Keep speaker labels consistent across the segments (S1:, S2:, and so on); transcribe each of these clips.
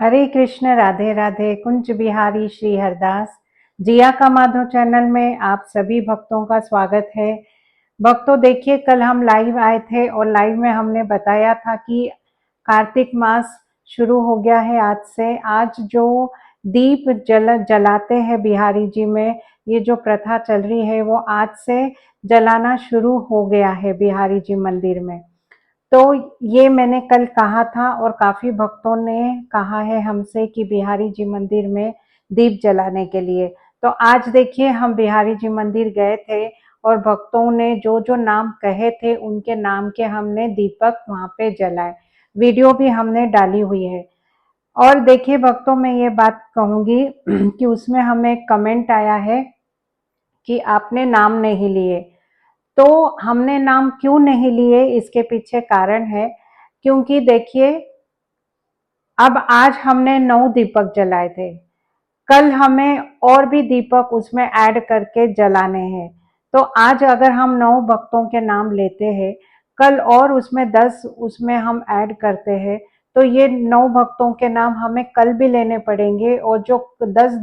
S1: हरे कृष्ण, राधे राधे। कुंज बिहारी श्री हरदास। जिया का माधव चैनल में आप सभी भक्तों का स्वागत है। भक्तों, देखिए, कल हम लाइव आए थे और लाइव में हमने बताया था कि कार्तिक मास शुरू हो गया है आज से। आज जो दीप जलाते हैं बिहारी जी में, ये जो प्रथा चल रही है वो आज से जलाना शुरू हो गया है बिहारी जी मंदिर में। तो ये मैंने कल कहा था और काफी भक्तों ने कहा है हमसे कि बिहारी जी मंदिर में दीप जलाने के लिए। तो आज देखिए, हम बिहारी जी मंदिर गए थे और भक्तों ने जो जो नाम कहे थे उनके नाम के हमने दीपक वहां पे जलाए। वीडियो भी हमने डाली हुई है। और देखिए भक्तों, मैं ये बात कहूंगी कि उसमें हमें कमेंट आया है कि आपने नाम नहीं लिए। तो हमने नाम क्यों नहीं लिए, इसके पीछे कारण है। क्योंकि देखिए, अब आज हमने 9 दीपक जलाए थे। कल हमें और भी दीपक उसमें ऐड करके जलाने हैं। तो आज अगर हम 9 भक्तों के नाम लेते हैं, कल और उसमें 10 उसमें हम ऐड करते हैं, तो ये 9 भक्तों के नाम हमें कल भी लेने पड़ेंगे और जो 10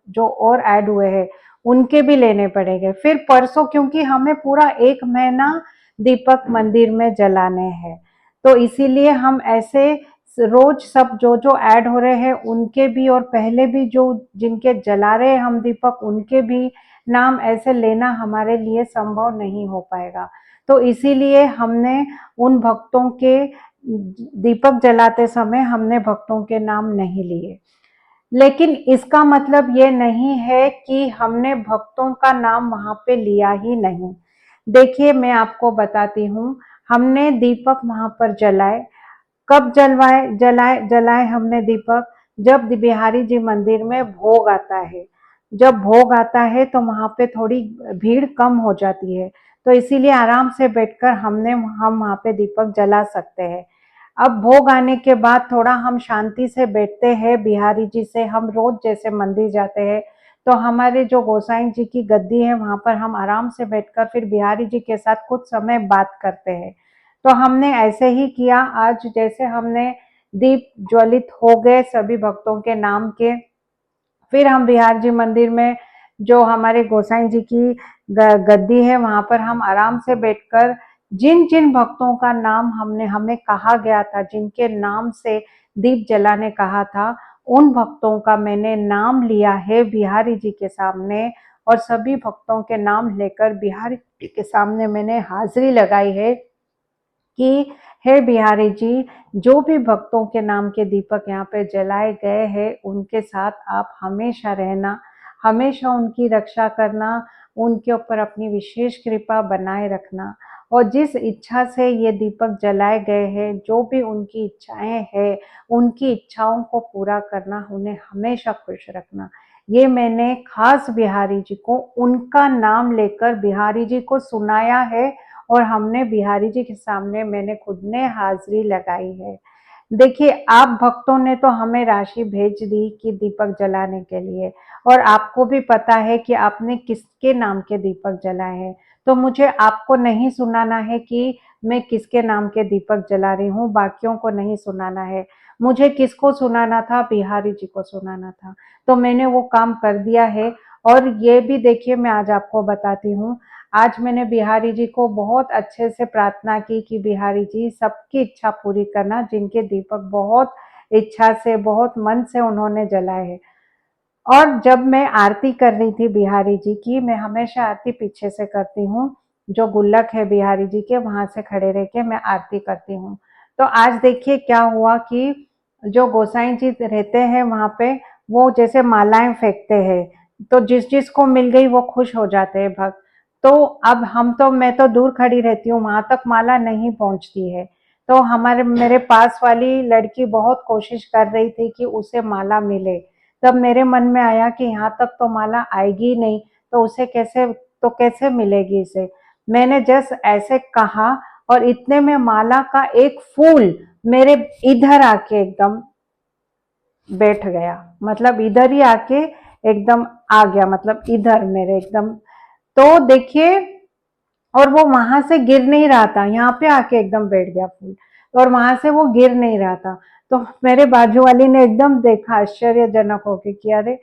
S1: जो और ऐड हुए हैं उनके भी लेने पड़ेंगे फिर परसों, क्योंकि हमें पूरा 1 महीना दीपक मंदिर में जलाने हैं। तो इसीलिए हम ऐसे रोज सब जो जो ऐड हो रहे हैं उनके भी और पहले भी जो जिनके जला रहे हैं हम दीपक, उनके भी नाम ऐसे लेना हमारे लिए संभव नहीं हो पाएगा। तो इसीलिए हमने उन भक्तों के दीपक जलाते समय हमने भक्तों के नाम नहीं लिए। लेकिन इसका मतलब ये नहीं है कि हमने भक्तों का नाम वहां पे लिया ही नहीं। देखिए, मैं आपको बताती हूँ, हमने दीपक वहां पर जलाए। कब जलवाए जलाए जलाए हमने दीपक? जब बिहारी जी मंदिर में भोग आता है। जब भोग आता है तो वहां पे थोड़ी भीड़ कम हो जाती है, तो इसीलिए आराम से बैठकर हम वहां पे दीपक जला सकते हैं। अब भोग आने के बाद थोड़ा हम शांति से बैठते हैं बिहारी जी से। हम रोज जैसे मंदिर जाते हैं तो हमारे जो गोसाई जी की गद्दी है वहां पर हम आराम से बैठकर फिर बिहारी जी के साथ कुछ समय बात करते हैं। तो हमने ऐसे ही किया आज। जैसे हमने दीप ज्वलित हो गए सभी भक्तों के नाम के, फिर हम बिहार जी मंदिर में जो हमारे गोसाई जी की गद्दी है वहां पर हम आराम से बैठकर जिन जिन भक्तों का नाम हमें कहा गया था, जिनके नाम से दीप जलाने कहा था, उन भक्तों का मैंने नाम लिया है बिहारी जी के सामने। और सभी भक्तों के नाम लेकर बिहारी जी के सामने मैंने हाजिरी लगाई है कि हे बिहारी जी, जो भी भक्तों के नाम के दीपक यहाँ पे जलाए गए हैं उनके साथ आप हमेशा रहना, हमेशा उनकी रक्षा करना, उनके ऊपर अपनी विशेष कृपा बनाए रखना। और जिस इच्छा से ये दीपक जलाए गए हैं, जो भी उनकी इच्छाएं हैं, उनकी इच्छाओं को पूरा करना, उन्हें हमेशा खुश रखना। ये मैंने खास बिहारी जी को उनका नाम लेकर बिहारी जी को सुनाया है और हमने बिहारी जी के सामने मैंने खुद ने हाजिरी लगाई है। देखिए, आप भक्तों ने तो हमें राशि भेज दी कि दीपक जलाने के लिए, और आपको भी पता है कि आपने किसके नाम के दीपक जलाए हैं। तो मुझे आपको नहीं सुनाना है कि मैं किसके नाम के दीपक जला रही हूँ, बाकियों को नहीं सुनाना है। मुझे किसको सुनाना था? बिहारी जी को सुनाना था। तो मैंने वो काम कर दिया है। और ये भी देखिए, मैं आज आपको बताती हूँ, आज मैंने बिहारी जी को बहुत अच्छे से प्रार्थना की कि बिहारी जी सबकी इच्छा पूरी करना, जिनके दीपक बहुत इच्छा से बहुत मन से उन्होंने जलाए हैं। और जब मैं आरती कर रही थी बिहारी जी की, मैं हमेशा आरती पीछे से करती हूँ, जो गुल्लक है बिहारी जी के वहां से खड़े रह के मैं आरती करती हूँ। तो आज देखिए क्या हुआ कि जो गोसाई जी रहते हैं वहां पे, वो जैसे मालाएं फेंकते हैं, तो जिस जिस को मिल गई वो खुश हो जाते हैं भक्त। तो अब मैं तो दूर खड़ी रहती हूँ, वहां तक माला नहीं पहुंचती है। तो हमारे मेरे पास वाली लड़की बहुत कोशिश कर रही थी कि उसे माला मिले। तब मेरे मन में आया कि यहाँ तक तो माला आएगी नहीं, तो उसे कैसे मिलेगी इसे। मैंने जस्ट ऐसे कहा और इतने में माला का एक फूल मेरे इधर आके एकदम बैठ गया। मतलब इधर ही आके एकदम आ गया, मतलब इधर मेरे एकदम। तो देखिए, और वो वहां से गिर नहीं रहा था, यहाँ पे आके एकदम बैठ गया फूल, और वहां से वो गिर नहीं रहा था। तो मेरे बाजू वाली ने एकदम देखा आश्चर्यजनक होके कि अरे,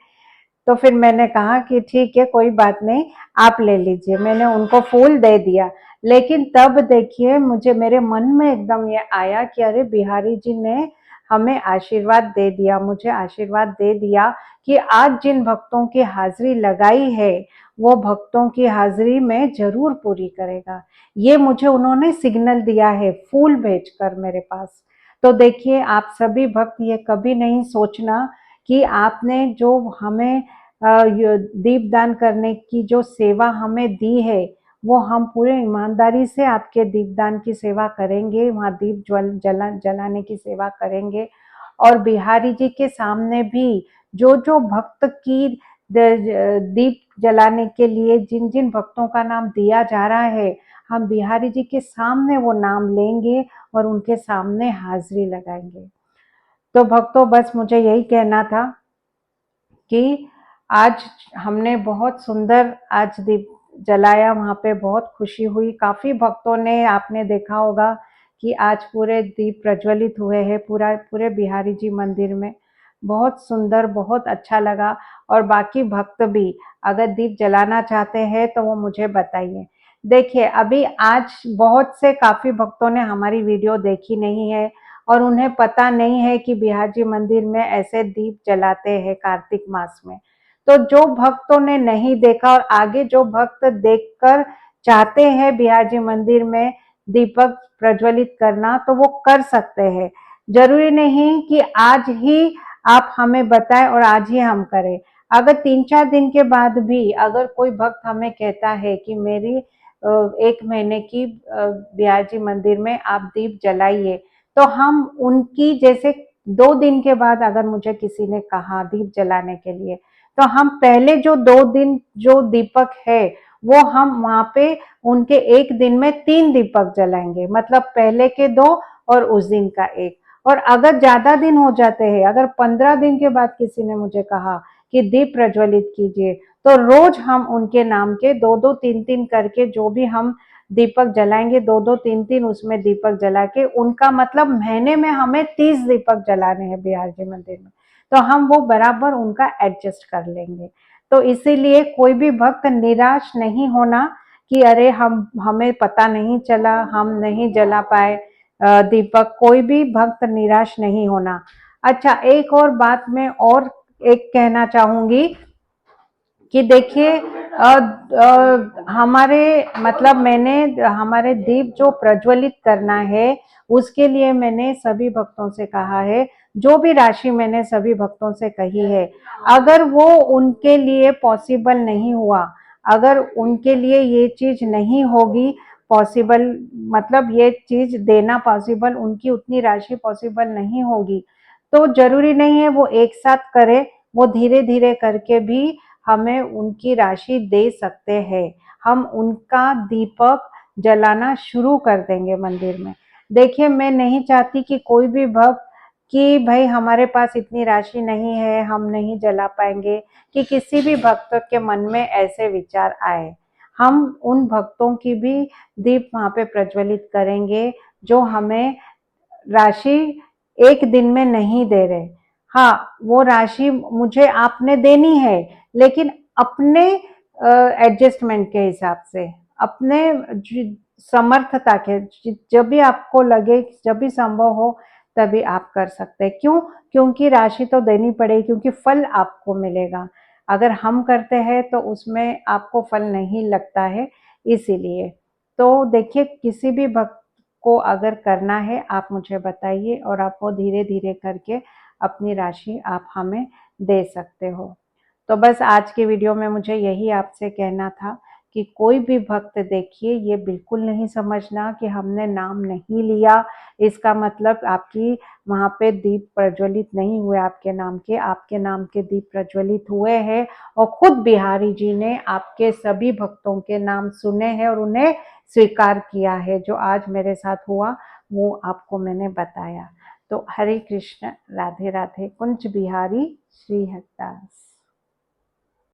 S1: तो फिर मैंने कहा कि ठीक है, कोई बात नहीं, आप ले लीजिए। मैंने उनको फूल दे दिया। लेकिन तब देखिए मुझे मेरे मन में एकदम ये आया कि अरे, बिहारी जी ने हमें आशीर्वाद दे दिया, मुझे आशीर्वाद दे दिया कि आज जिन भक्तों की हाजिरी लगाई है वो भक्तों की हाजिरी में जरूर पूरी करेगा। ये मुझे उन्होंने सिग्नल दिया है फूल भेजकर मेरे पास। तो देखिए, आप सभी भक्त ये कभी नहीं सोचना कि आपने जो हमें दीपदान करने की जो सेवा हमें दी है, वो हम पूरे ईमानदारी से आपके दीपदान की सेवा करेंगे, वहाँ दीप जलाने की सेवा करेंगे। और बिहारी जी के सामने भी जो जो भक्त की दीप जलाने के लिए जिन जिन भक्तों का नाम दिया जा रहा है, हम बिहारी जी के सामने वो नाम लेंगे और उनके सामने हाजिरी लगाएंगे। तो भक्तों, बस मुझे यही कहना था कि आज हमने बहुत सुंदर आज दीप जलाया, वहाँ पे बहुत खुशी हुई। काफ़ी भक्तों ने, आपने देखा होगा कि आज पूरे दीप प्रज्वलित हुए हैं पूरे बिहारी जी मंदिर में। बहुत सुंदर, बहुत अच्छा लगा। और बाकी भक्त भी अगर दीप जलाना चाहते हैं तो वो मुझे बताइए। देखिए, अभी आज बहुत से काफ़ी भक्तों ने हमारी वीडियो देखी नहीं है और उन्हें पता नहीं है कि बिहार जी मंदिर में ऐसे दीप जलाते हैं कार्तिक मास में। तो जो भक्तों ने नहीं देखा और आगे जो भक्त देखकर चाहते हैं बिहार जी मंदिर में दीपक प्रज्वलित करना, तो वो कर सकते हैं। जरूरी नहीं कि आज ही आप हमें बताएं और आज ही हम करें। अगर 3-4 दिन के बाद भी अगर कोई भक्त हमें कहता है कि मेरी 1 महीने की बिहार जी मंदिर में आप दीप जलाइए, तो हम उनकी, जैसे 2 दिन के बाद अगर मुझे किसी ने कहा दीप जलाने के लिए, तो हम पहले जो 2 दिन जो दीपक है वो हम वहां पे उनके 1 दिन में 3 दीपक जलाएंगे, मतलब पहले के 2 और उस दिन का 1। और अगर ज्यादा दिन हो जाते हैं, अगर 15 दिन के बाद किसी ने मुझे कहा कि दीप प्रज्वलित कीजिए, तो रोज हम उनके नाम के 2-2, 3-3 करके जो भी हम दीपक जलाएंगे, 2-2, 3-3 उसमें दीपक जला के, उनका मतलब महीने में हमें 30 दीपक जलाने हैं बिहार जी मंदिर में। तो हम वो बराबर उनका एडजस्ट कर लेंगे। तो इसीलिए कोई भी भक्त निराश नहीं होना कि अरे हमें पता नहीं चला, हम नहीं जला पाए दीपक। कोई भी भक्त निराश नहीं होना। अच्छा, एक और बात मैं और एक कहना चाहूंगी कि देखिए, हमारे मतलब मैंने हमारे दीप जो प्रज्वलित करना है उसके लिए मैंने सभी भक्तों से कहा है, जो भी राशि मैंने सभी भक्तों से कही है, अगर वो उनके लिए पॉसिबल नहीं हुआ, अगर उनके लिए ये चीज नहीं होगी पॉसिबल, मतलब ये चीज देना पॉसिबल, उनकी उतनी राशि पॉसिबल नहीं होगी, तो जरूरी नहीं है वो एक साथ करे, वो धीरे धीरे करके भी हमें उनकी राशि दे सकते हैं। हम उनका दीपक जलाना शुरू कर देंगे मंदिर में। देखिए, मैं नहीं चाहती कि कोई भी भक्त कि भाई हमारे पास इतनी राशि नहीं है, हम नहीं जला पाएंगे, कि किसी भी भक्त के मन में ऐसे विचार आए। हम उन भक्तों की भी दीप वहां पे प्रज्वलित करेंगे जो हमें राशि 1 दिन में नहीं दे रहे। हाँ, वो राशि मुझे आपने देनी है, लेकिन अपने एडजस्टमेंट के हिसाब से, अपने समर्थता के, जब भी आपको लगे, जब भी संभव हो तभी आप कर सकते हैं। क्यों? क्योंकि राशि तो देनी पड़ेगी, क्योंकि फल आपको मिलेगा। अगर हम करते हैं तो उसमें आपको फल नहीं लगता है, इसीलिए। तो देखिए, किसी भी भक्त को अगर करना है आप मुझे बताइए और आप वो धीरे धीरे करके अपनी राशि आप हमें दे सकते हो। तो बस आज की वीडियो में मुझे यही आपसे कहना था कि कोई भी भक्त, देखिए, ये बिल्कुल नहीं समझना कि हमने नाम नहीं लिया इसका मतलब आपकी वहां पे दीप प्रज्वलित नहीं हुए, आपके नाम के दीप प्रज्वलित हुए हैं। और खुद बिहारी जी ने आपके सभी भक्तों के नाम सुने हैं और उन्हें स्वीकार किया है। जो आज मेरे साथ हुआ वो आपको मैंने बताया। तो हरे कृष्ण, राधे राधे, कुंज बिहारी श्री हरदास।